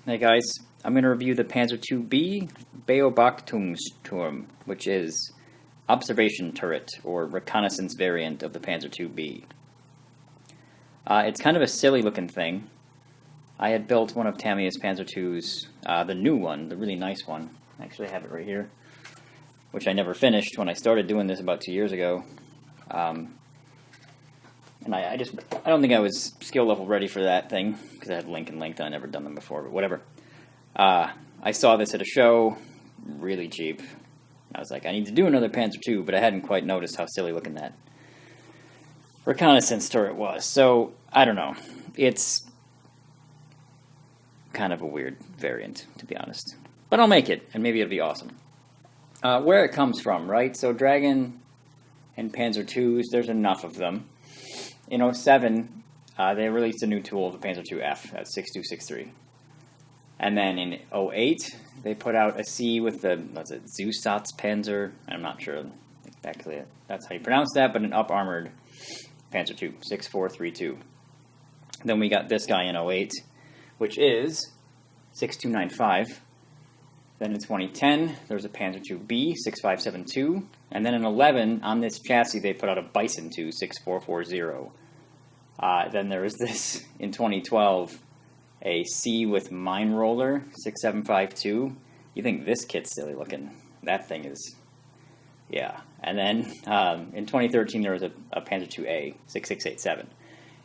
Hey guys, I'm going to review the Panzer 2B Beobachtungsturm, which is observation turret or reconnaissance variant of the Panzer 2B. It's kind of a silly looking thing. I had built one of Tamiya's Panzer 2s, the new one, the really nice one. I actually have it right here, which I never finished when I started doing this about 2 years ago. And I don't think I was skill level ready for that thing, because I had link and length and I'd never done them before, but whatever. I saw this at a show, really cheap. I was like, I need to do another Panzer II, but I hadn't quite noticed how silly looking that reconnaissance turret was. So, I don't know. It's kind of a weird variant, to be honest. But I'll make it, and maybe it'll be awesome. Where it comes from, right? So Dragon and Panzer IIs, there's enough of them. In 07, they released a new tool, the Panzer IIF, at 6263. And then in 08, they put out a C with the, what's it, Panzer? I'm not sure exactly that's how you pronounce that, but an up-armored Panzer II, 6432. Then we got this guy in 08, which is 6295. Then in 2010, there was a Panzer IIB, 6572. And then in 11, on this chassis, they put out a Bison II, 6440. Then there was this, in 2012, a C with Mine Roller, 6752. You think this kit's silly looking. That thing is, yeah. And then in 2013, there was a Panzer IIA, 6687.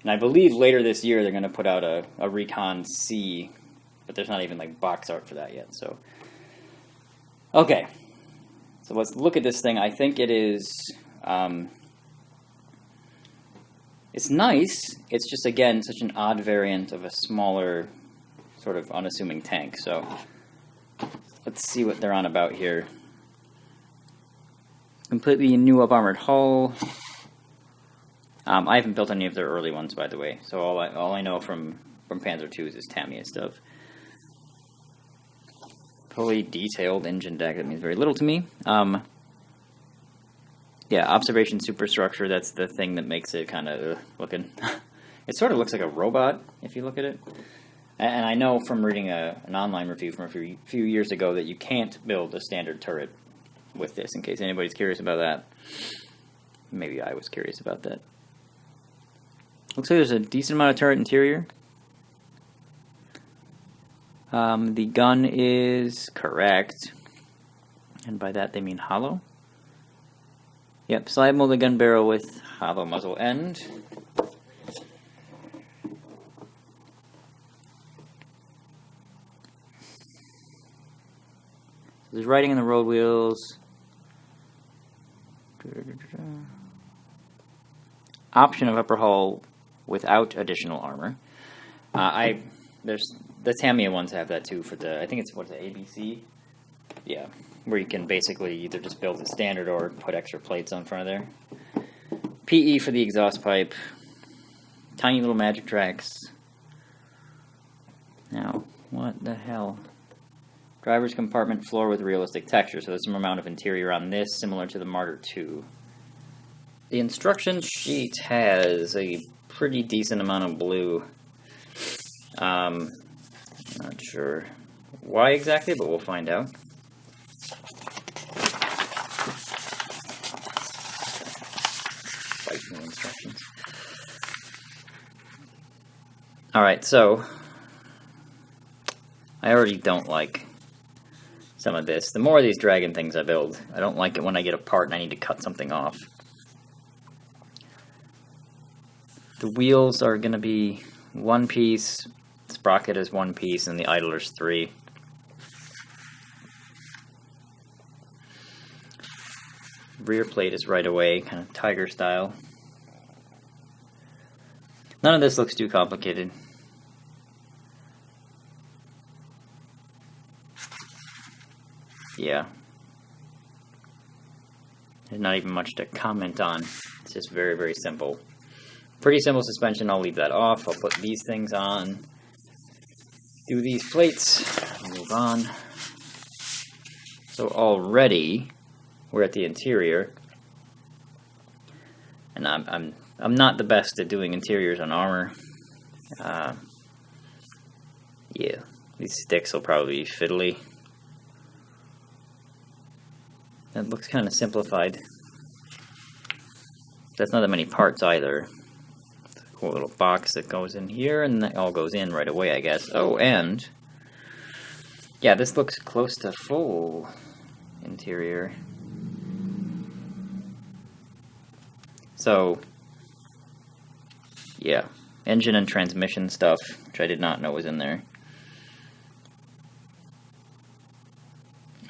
And I believe later this year, they're going to put out a Recon C, but there's not even like box art for that yet, so. Okay, so let's look at this thing. I think it is, it's nice. It's just, again, such an odd variant of a smaller, sort of unassuming tank. So let's see what they're on about here. Completely new up-armored hull. I haven't built any of their early ones, by the way. So all I know from Panzer IIs is Tamiya stuff. Fully detailed engine deck. That means very little to me. Yeah, observation superstructure. That's the thing that makes it kind of looking. It sort of looks like a robot if you look at it. And I know from reading an online review from a few years ago that you can't build a standard turret with this. In case anybody's curious about that, maybe I was curious about that. Looks like there's a decent amount of turret interior. The gun is correct, and by that they mean hollow. Yep, slide molded gun barrel with hollow muzzle end. There's writing on the road wheels. Option of upper hull without additional armor. The Tamiya ones have that too for the, I think it's, what's it, ABC? Yeah, where you can basically either just build it standard or put extra plates on front of there. PE for the exhaust pipe. Tiny little magic tracks. Now, what the hell? Driver's compartment floor with realistic texture, so there's some amount of interior on this, similar to the Martyr II. The instruction sheet has a pretty decent amount of blue. Not sure why exactly, but we'll find out. Fighting instructions. Alright, so I already don't like some of this. The more of these Dragon things I build, I don't like it when I get a part and I need to cut something off. The wheels are going to be one piece. Sprocket is one piece, and the idler's 3. Rear plate is right away, kind of tiger style. None of this looks too complicated. Yeah. There's not even much to comment on. It's just very, very simple. Pretty simple suspension. I'll leave that off. I'll put these things on. Do these plates, move on. So already we're at the interior, and I'm not the best at doing interiors on armor. Yeah, These sticks will probably be fiddly. That looks kind of simplified. That's not that many parts either. It's a cool little box that goes in here, and that all goes in right away, I guess. Oh, and yeah, this looks close to full interior. So, yeah, engine and transmission stuff, which I did not know was in there.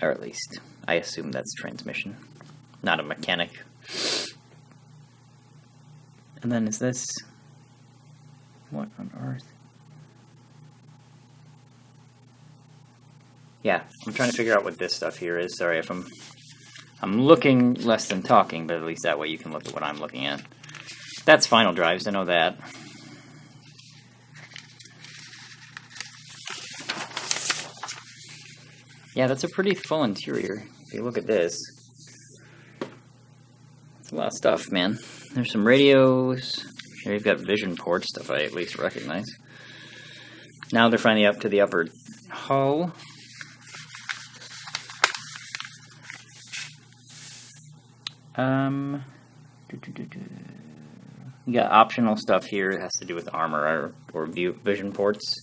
Or at least, I assume that's transmission, not a mechanic. And then is this... what on earth? Yeah, I'm trying to figure out what this stuff here is. Sorry if I'm looking less than talking, but at least that way you can look at what I'm looking at. That's final drives, I know that. Yeah, that's a pretty full interior. If you look at this, it's a lot of stuff, man. There's some radios. Here you've got vision port stuff I at least recognize. Now they're finally up to the upper hull. You got optional stuff here. It has to do with armor or vision ports.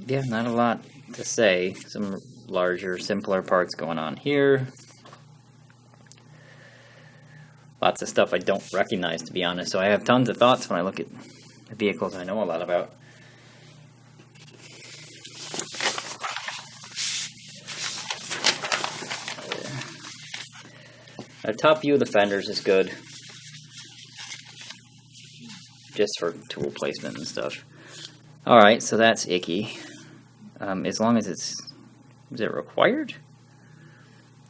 Yeah, not a lot to say. Some larger, simpler parts going on here. Lots of stuff I don't recognize, to be honest, so I have tons of thoughts when I look at the vehicles I know a lot about. A top view of the fenders is good, just for tool placement and stuff. Alright, so that's icky. As long as is it required?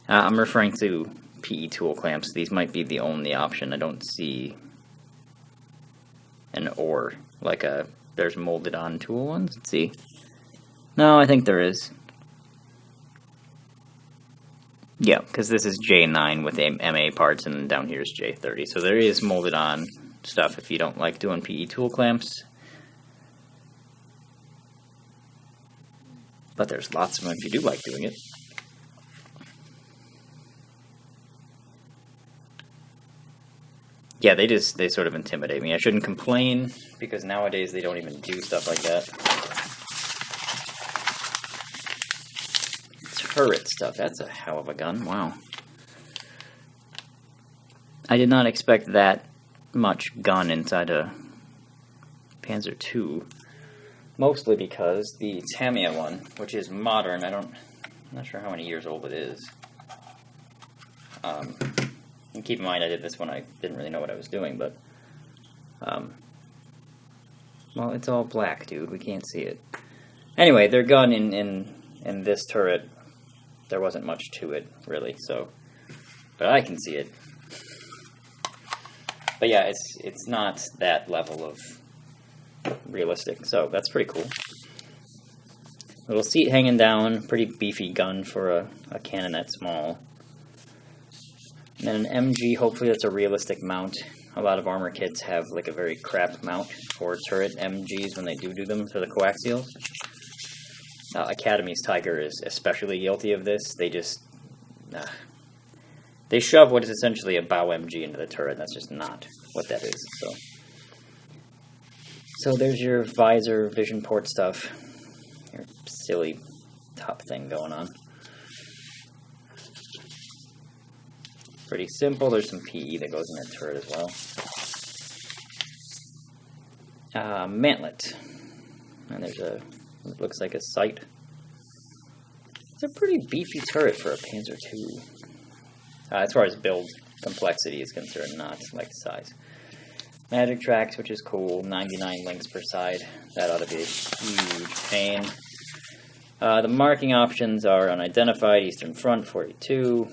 I'm referring to PE tool clamps. These might be the only option. I don't see an or, like there's molded on tool ones. Let's see. No, I think there is. Yeah, because this is J9 with MA parts, and then down here is J30. So there is molded on stuff if you don't like doing PE tool clamps. But there's lots of them if you do like doing it. Yeah, they sort of intimidate me. I shouldn't complain, because nowadays they don't even do stuff like that. Turret stuff, that's a hell of a gun, wow. I did not expect that much gun inside a Panzer II. Mostly because the Tamiya one, which is modern, I'm not sure how many years old it is. And keep in mind, I did this when I didn't really know what I was doing, but... well, it's all black, dude, we can't see it. Anyway, their gun in this turret, there wasn't much to it, really, so... but I can see it. But yeah, it's not that level of realistic, so that's pretty cool. Little seat hanging down, pretty beefy gun for a cannon that small. And then an MG, hopefully that's a realistic mount. A lot of armor kits have like a very crap mount for turret MGs when they do them for the coaxials. Academy's Tiger is especially guilty of this. They just... they shove what is essentially a bow MG into the turret, and that's just not what that is, So there's your visor, vision port stuff. Your silly top thing going on. Pretty simple. There's some PE that goes in the turret as well. Mantlet. And there's it looks like a sight. It's a pretty beefy turret for a Panzer II. As far as build complexity is concerned, not like size. Magic tracks, which is cool, 99 links per side. That ought to be a huge pain. The marking options are unidentified, Eastern Front, 42.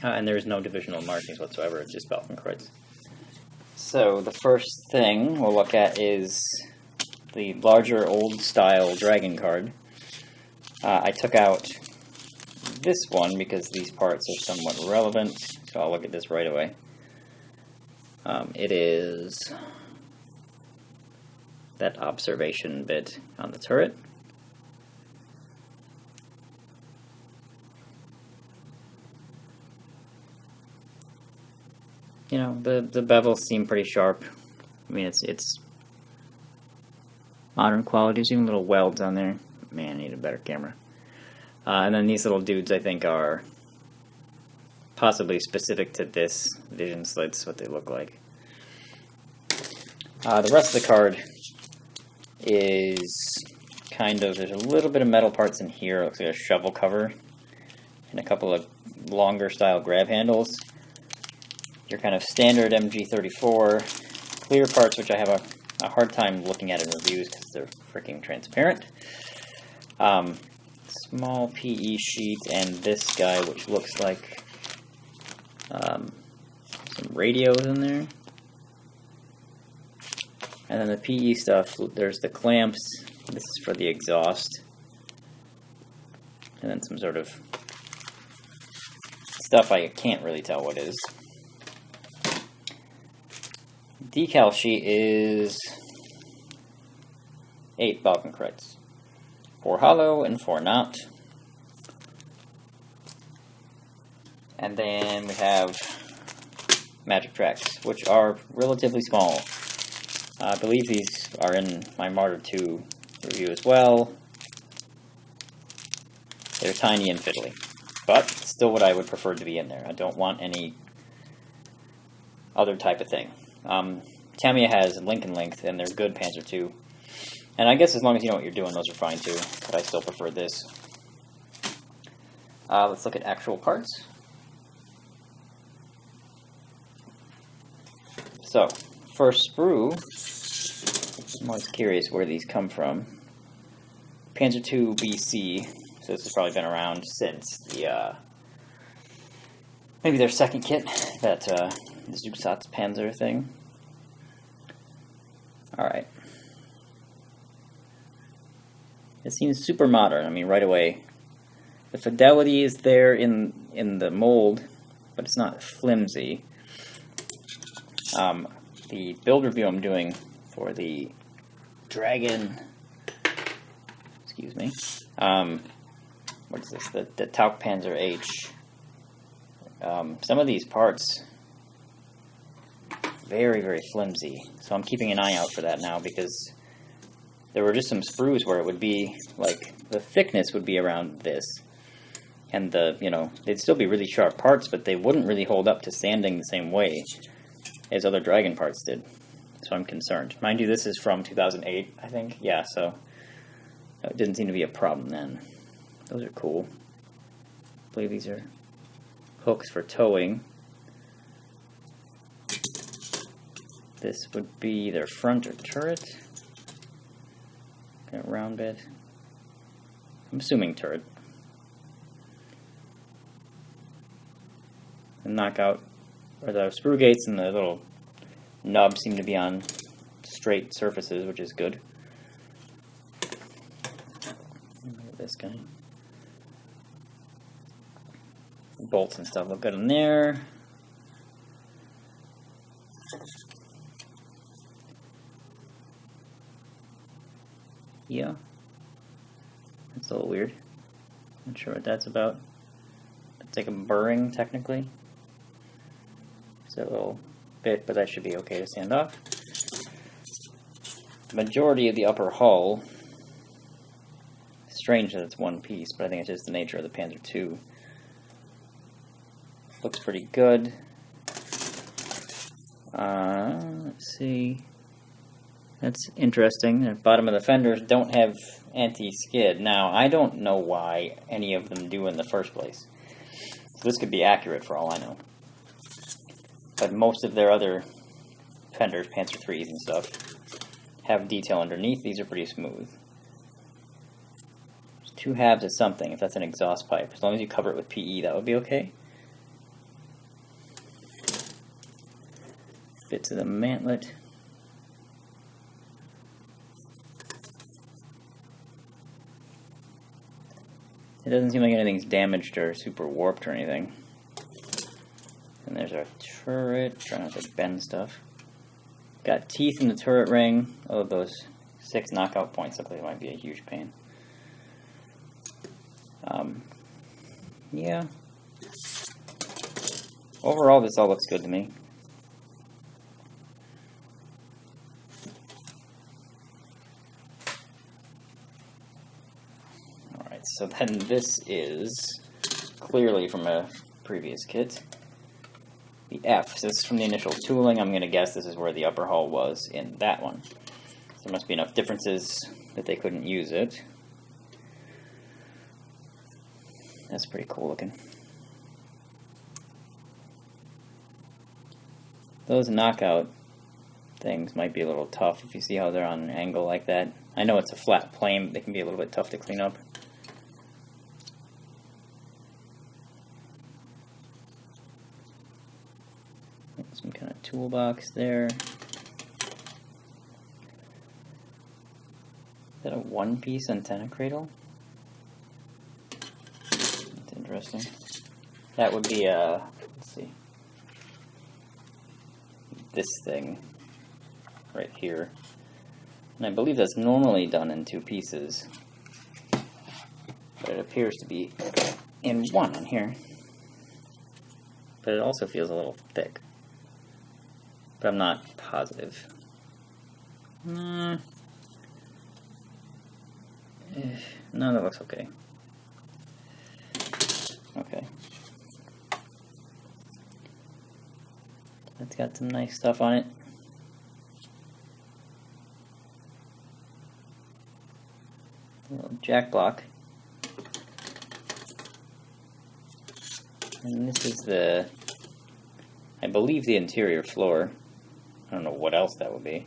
And there's no divisional markings whatsoever, it's just Balkenkreuz. So the first thing we'll look at is the larger old-style Dragon card. I took out this one because these parts are somewhat relevant, so I'll look at this right away. It is that observation bit on the turret. You know, the bevels seem pretty sharp. I mean, it's modern qualities, even little welds on there. Man, I need a better camera. And then these little dudes, I think, are possibly specific to this vision slits, what they look like. The rest of the card is kind of, there's a little bit of metal parts in here. It looks like a shovel cover and a couple of longer style grab handles. Your kind of standard MG34 clear parts, which I have a hard time looking at in reviews because they're freaking transparent. Small PE sheet, and this guy, which looks like some radios in there. And then the PE stuff, there's the clamps. This is for the exhaust. And then some sort of stuff I can't really tell what is. Decal sheet is 8 Balkan crits. 4 hollow and 4 not. And then we have magic tracks, which are relatively small. I believe these are in my Martyr 2 review as well. They're tiny and fiddly, but still what I would prefer to be in there. I don't want any other type of thing. Tamiya has Lincoln length, and they're good Panzer 2. And I guess as long as you know what you're doing, those are fine too, but I still prefer this. Let's look at actual parts. So, first sprue, I'm always curious where these come from. Panzer 2 BC, so this has probably been around since the, maybe their second kit, that Zusatz Panzer thing. Alright. It seems super modern. I mean, right away, the fidelity is there in the mold, but it's not flimsy. The build review I'm doing for the Dragon, excuse me, what is this, the Tauk Panzer H. Some of these parts, very, very flimsy, so I'm keeping an eye out for that now, because there were just some sprues where it would be, like, the thickness would be around this, and they'd still be really sharp parts, but they wouldn't really hold up to sanding the same way as other Dragon parts did, so I'm concerned. Mind you, this is from 2008, I think, yeah, so it didn't seem to be a problem then. Those are cool. I believe these are hooks for towing. This would be their front or turret. Kind of round bit. I'm assuming turret. The knockout, or the sprue gates and the little nub seem to be on straight surfaces, which is good. Look at this guy. Bolts and stuff look good in there. Yeah, that's a little weird. Not sure what that's about. It's like a burring, technically. It's a little bit, but that should be okay to sand off. The majority of the upper hull, strange that it's one piece, but I think it's just the nature of the Panzer II. Looks pretty good. Let's see. That's interesting. The bottom of the fenders don't have anti-skid. Now, I don't know why any of them do in the first place. So this could be accurate for all I know. But most of their other fenders, Panzer IIIs and stuff, have detail underneath. These are pretty smooth. There's 2 halves of something, if that's an exhaust pipe. As long as you cover it with PE, that would be okay. Bits of the mantlet. It doesn't seem like anything's damaged or super warped or anything. And there's our turret. Try not to bend stuff. Got teeth in the turret ring. Oh, those 6 knockout points look like it might be a huge pain. Yeah. Overall, this all looks good to me. Alright, so then this is clearly from a previous kit. The F. So this is from the initial tooling. I'm going to guess this is where the upper hull was in that one. So there must be enough differences that they couldn't use it. That's pretty cool looking. Those knockout things might be a little tough if you see how they're on an angle like that. I know it's a flat plane, but they can be a little bit tough to clean up. Some kind of toolbox there. Is that a one-piece antenna cradle? That's interesting. That would be a, let's see, this thing right here. And I believe that's normally done in 2 pieces. But it appears to be in one on here. But it also feels a little thick. But I'm not positive. No, that looks okay. Okay. It's got some nice stuff on it. A little jack block. And this is the, I believe, the interior floor. I don't know what else that would be.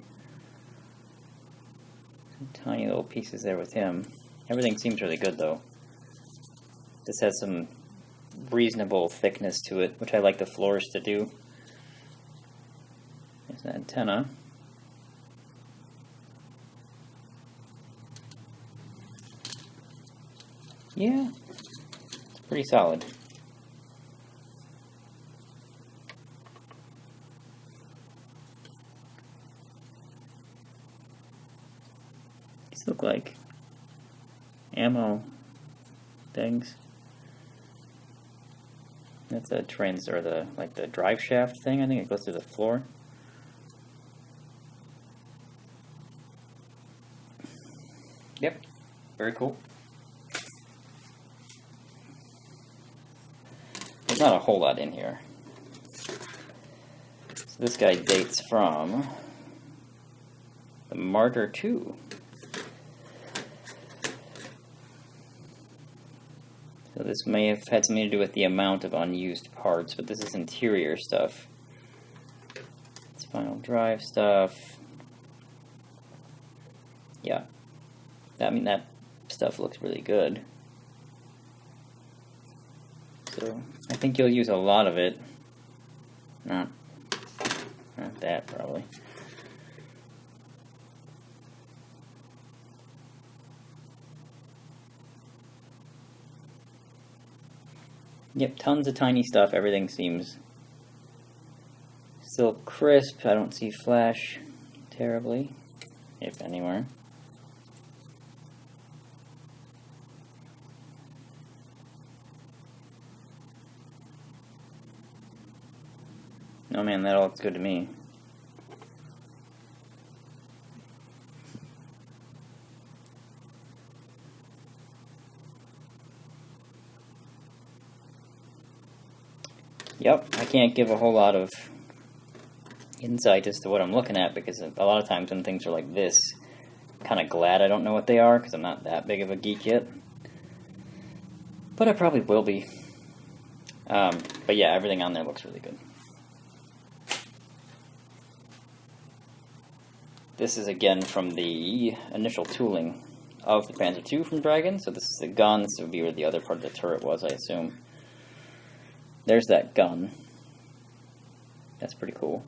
Some tiny little pieces there with him. Everything seems really good though. This has some reasonable thickness to it, which I like the floors to do. There's an antenna. Yeah, it's pretty solid. These look like ammo things. That's a or the like the drive shaft thing. I think it goes through the floor. Yep, very cool. There's not a whole lot in here. So this guy dates from the Martyr 2. So this may have had something to do with the amount of unused parts, but this is interior stuff. It's final drive stuff. Yeah. I mean, that stuff looks really good. So I think you'll use a lot of it. Not that, probably. Yep, tons of tiny stuff. Everything seems still crisp. I don't see flash terribly, if anywhere. Oh man, that all looks good to me. Yep, I can't give a whole lot of insight as to what I'm looking at because a lot of times when things are like this, I'm kind of glad I don't know what they are because I'm not that big of a geek yet. But I probably will be. But yeah, everything on there looks really good. This is again from the initial tooling of the Panzer II from Dragon. So this is the gun. This would be where the other part of the turret was, I assume. There's that gun. That's pretty cool.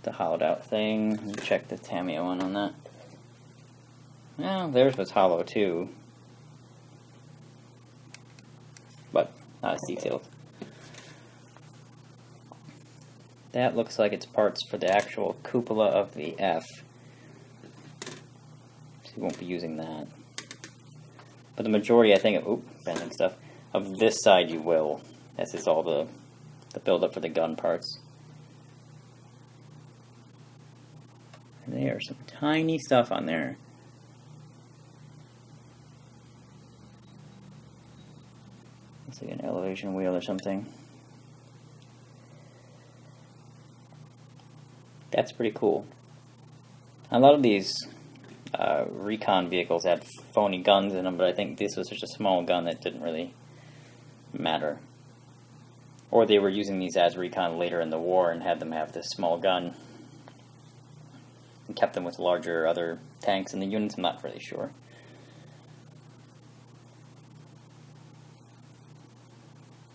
The hollowed out thing. Let me check the Tamiya one on that. Well, theirs was hollow too. But not as detailed. That looks like it's parts for the actual cupola of the F. So you won't be using that. But the majority, I think, bending stuff, of this side you will. This is all the build-up for the gun parts. And there's some tiny stuff on there. Looks like an elevation wheel or something. That's pretty cool. A lot of these recon vehicles had phony guns in them, but I think this was such a small gun that didn't really matter. Or they were using these as recon later in the war and had them have this small gun and kept them with larger other tanks in the units. I'm not really sure.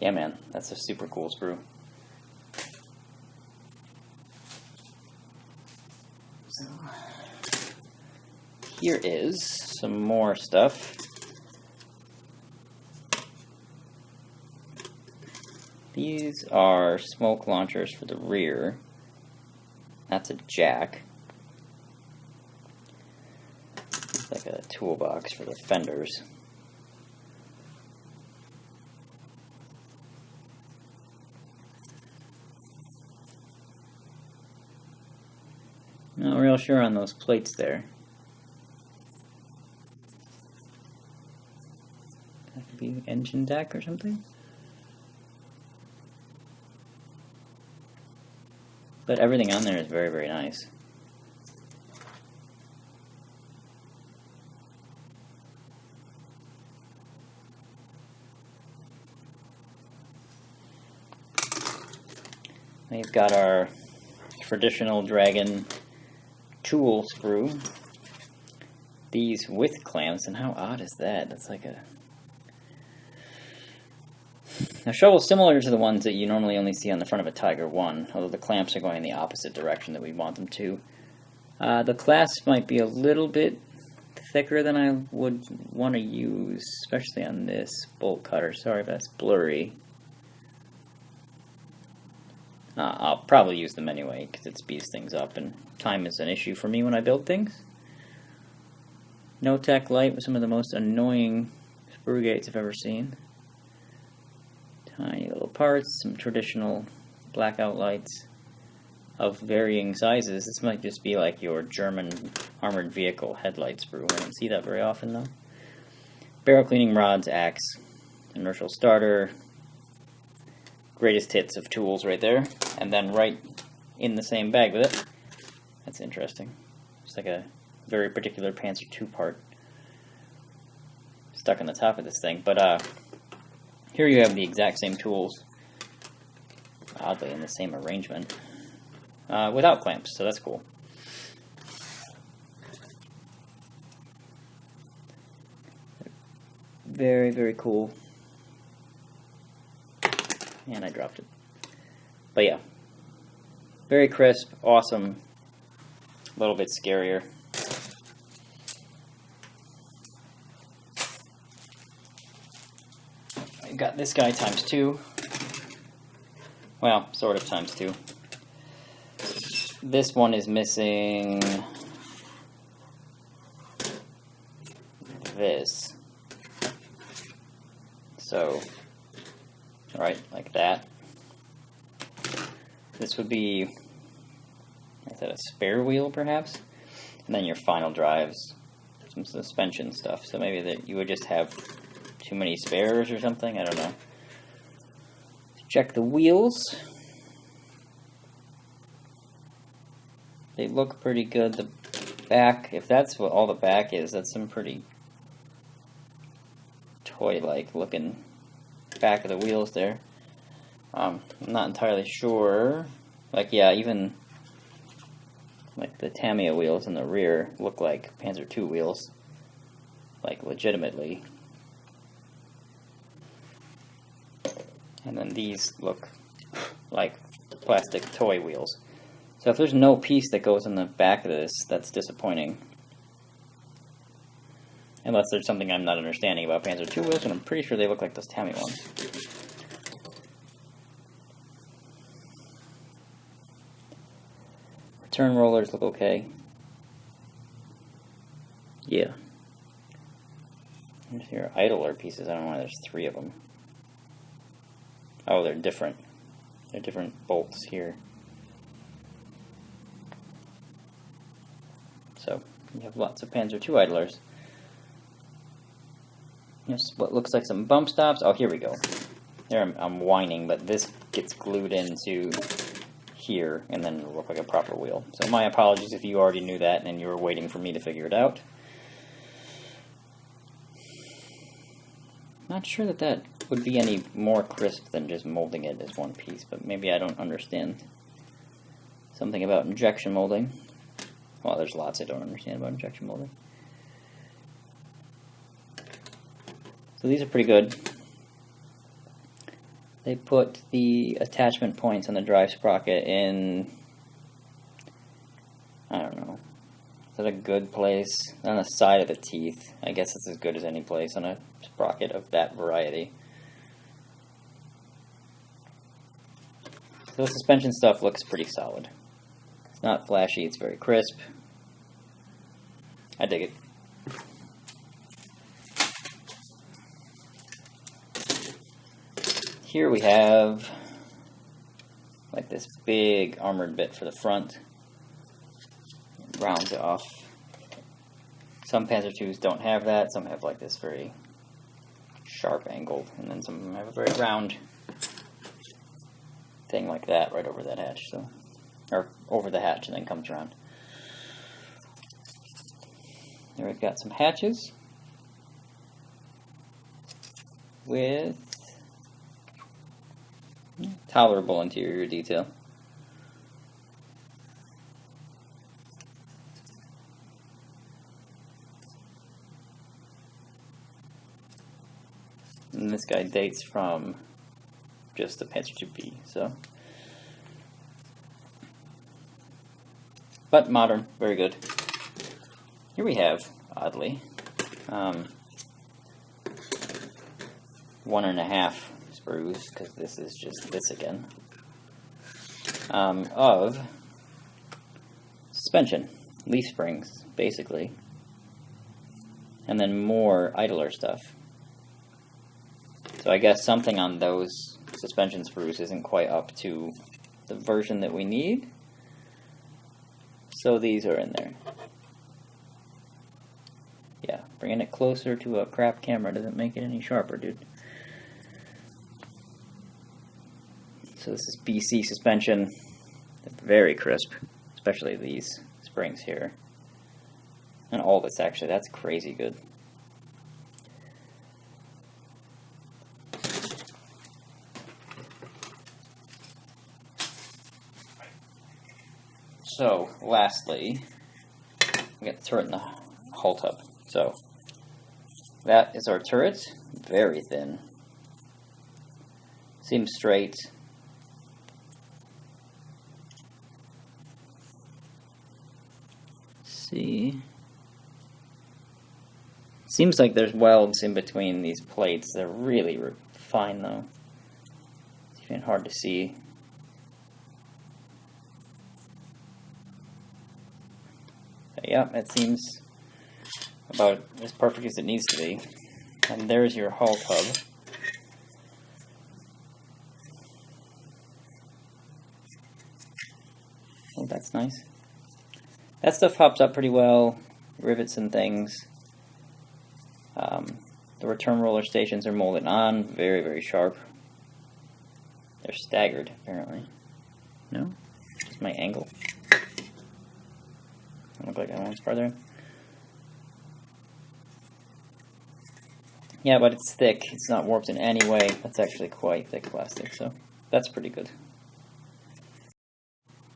Yeah, man, that's a super cool sprue. So, here is some more stuff. These are smoke launchers for the rear. That's a jack. It's like a toolbox for the fenders. Not real sure on those plates there. That could be engine deck or something. But everything on there is very, very nice. We've got our traditional Dragon tool sprue. These with clamps, and how odd is that? That's like a shovel similar to the ones that you normally only see on the front of a Tiger 1, although the clamps are going in the opposite direction that we want them to. The clasp might be a little bit thicker than I would want to use, especially on this bolt cutter. Sorry if that's blurry. I'll probably use them anyway, because it speeds things up, and time is an issue for me when I build things. No-tech light with some of the most annoying sprue gates I've ever seen. Tiny little parts, some traditional blackout lights of varying sizes. This might just be like your German armored vehicle headlight sprue. I don't see that very often though. Barrel cleaning rods, axe, inertial starter. Greatest hits of tools right there. And then right in the same bag with it. That's interesting. It's like a very particular Panzer II part stuck on the top of this thing. But here you have the exact same tools, oddly in the same arrangement, without clamps, so that's cool. Very, very cool. And I dropped it. But yeah, very crisp, awesome, a little bit scarier. I've got this guy ×2. Well, sort of ×2. This one is missing this. So, right, like that. This would be, is that a spare wheel perhaps? And then your final drives, some suspension stuff. So maybe that you would just have too many spares or something, I don't know. Check the wheels. They look pretty good. The back, if that's what all the back is, that's some pretty toy-like looking back of the wheels there. I'm not entirely sure. Like, yeah, even like the Tamiya wheels in the rear look like Panzer II wheels. Like, legitimately. And then these look like plastic toy wheels. So if there's no piece that goes in the back of this, that's disappointing. Unless there's something I'm not understanding about Panzer II wheels, and I'm pretty sure they look like those Tamiya ones. Turn rollers look okay. Yeah. Here's your idler pieces. I don't know why there's 3 of them. Oh, they're different. They're different bolts here. So you have lots of Panzer II idlers. Here's what looks like some bump stops. Oh, here we go. There I'm whining, but this gets glued into here, and then it'll look like a proper wheel. So my apologies if you already knew that and you were waiting for me to figure it out. Not sure that that would be any more crisp than just molding it as one piece, but maybe I don't understand something about injection molding. Well, there's lots I don't understand about injection molding. So these are pretty good. They put the attachment points on the drive sprocket in, I don't know, is that a good place? On the side of the teeth. I guess it's as good as any place on a sprocket of that variety. So the suspension stuff looks pretty solid. It's not flashy, it's very crisp. I dig it. Here we have like this big armored bit for the front. It rounds it off. Some Panzer IIs don't have that. Some have like this very sharp angled, and then some of them have a very round thing like that right over that hatch. So, or over the hatch and then comes around. There we've got some hatches with tolerable interior detail. And this guy dates from just the Panzer II-B, so. But modern, very good. Here we have, oddly, 1.5 sprues, because this is just this again, of suspension, leaf springs, basically, and then more idler stuff. So I guess something on those suspension sprues isn't quite up to the version that we need, so these are in there. Yeah, bringing it closer to a crap camera doesn't make it any sharper, dude. So this is BC suspension, very crisp, especially these springs here. And all this actually, that's crazy good. So, lastly, we got the turret and the hull tub. So, that is our turret, very thin. Seems straight. See, seems like there's welds in between these plates. They're really fine though. It's even hard to see. But yeah, it seems about as perfect as it needs to be. And there's your hull tub. Oh, that's nice. That stuff pops up pretty well, rivets and things. The return roller stations are molded on, very, very sharp. They're staggered, apparently. No? Just my angle. Doesn't look like that one's farther in. Yeah, but it's thick. It's not warped in any way. That's actually quite thick plastic, so that's pretty good.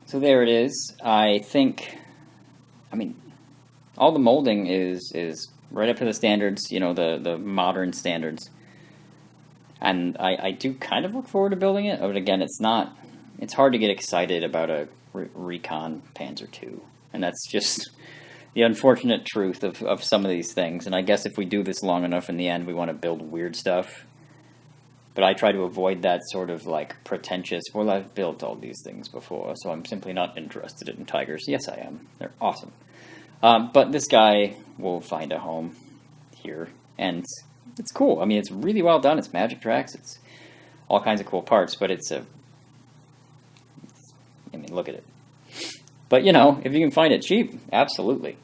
So there it is. I think, I mean, all the molding is right up to the standards, you know, the modern standards. And I do kind of look forward to building it, but again, it's hard to get excited about a Recon Panzer II. And that's just the unfortunate truth of some of these things. And I guess if we do this long enough in the end, we want to build weird stuff. But I try to avoid that sort of like pretentious, well, I've built all these things before, so I'm simply not interested in Tigers. Yes, I am. They're awesome. But this guy will find a home here, and it's cool. I mean, it's really well done. It's Magic Tracks. It's all kinds of cool parts, but I mean, look at it. But, you know, if you can find it cheap, absolutely.